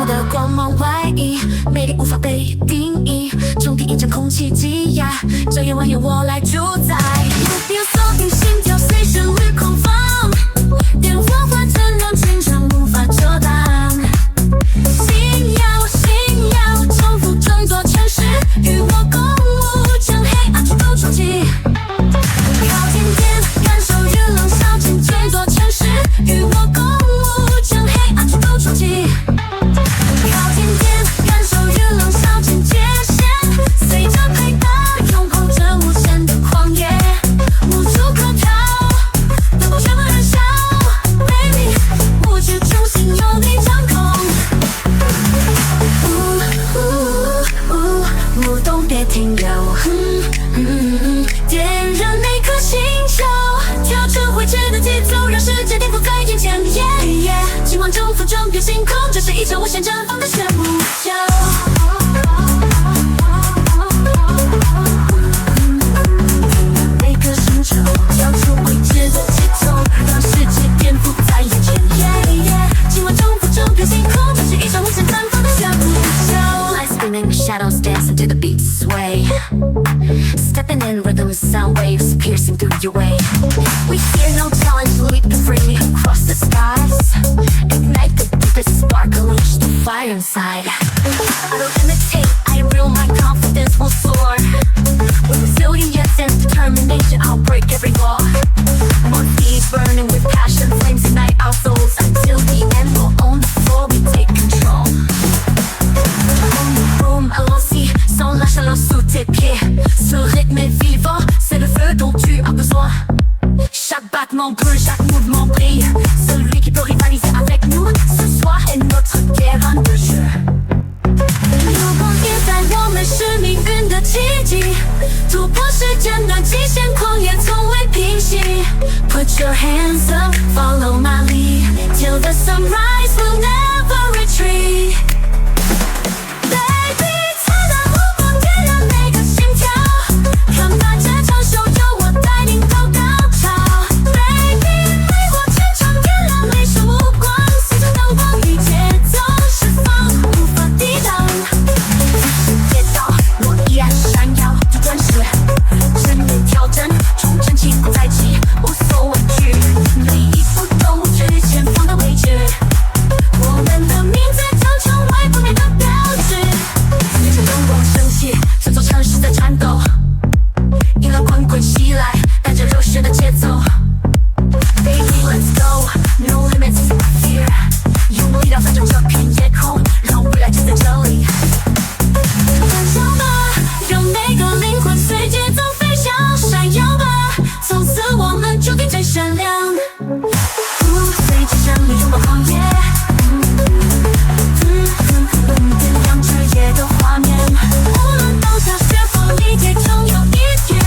的光芒外溢，美丽无法被定义，重地一阵空气挤压，这夜蜿蜒我来主宰。目标锁定，心跳随旋律狂放，电火花震亮全场，无法遮挡。星耀，重复整座城市，与我共舞，将黑暗全部冲击。靠近点，感受雨冷烧尽整座城市，与我共舞，将黑暗全部冲击。靠近点，感受雨冷烧尽界限，随着拍打，拥抱着无限的狂野，无处可逃，灯光全部燃烧 ，baby， 舞曲中心由你掌控。舞动别停留，点燃每颗星球，跳着未知的节奏，让世界颠覆在眼前。今晚征服整片星空，这是一场无限绽放的炫舞秀。每颗星球跳出未知的节奏，让世界颠覆在眼前。今晚征服整片星空，这是一场无限绽放的炫舞秀。Lights spinning, shadows dancing to the beat sway. Stepping in rhythm, sound waves piercing through your way. We fear no challenge, leap free across the skies. Ignite the deepest spark, unleash the fire inside. I don't imitate, I reveal my confidence will soar. With resilience and determination, I'll break every law. On feet burning with passion, flames ignite our souls until the end. We'll own the floor, we take control. Boom, allons-y, sans la chaleur sous tes pieds. Ce rythme est vivant, c'est le feu dont tu as besoin. Chaque battement brûle, chaque mouvement brille. Celui qui peut rivaliser avec nous, ce soir est notre terrain de jeu. 如果也在我们是命运的奇迹，突破时间的极限，狂野从未平息。Put your hands up, follow my lead, till the sunrise will never retreat. Baby， 灿烂目光点燃每个心跳，看吧，这场秀由我带领到高潮。Baby， 为我全场点亮每束光，随着灯光与节奏释放，无法抵挡。即使跌倒，我依然闪耀，就准时，正面挑战，重振旗鼓再起，无所畏惧，每一步都指前方的位置。我们的名字将成为不灭的标志。随着灯光升起，这座城市在颤抖，音浪滚滚袭来，带着热血的节奏。Baby, let's go, no limits, fear。用力量翻转这片夜空，让未来就在这里。燃烧吧，让每个灵魂随节奏飞翔，闪耀吧，从此我们注定最闪亮。随着旋律拥抱狂野。点亮这夜的画面，无论当下是否理解，总有一天，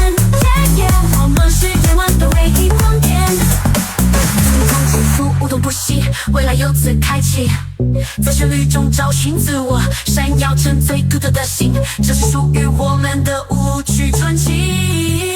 我们是夜晚的唯一光点。星空起伏，舞动不息，未来由此开启。在旋律中找寻自我，闪耀成最独特的星，这是属于我们的舞曲传奇。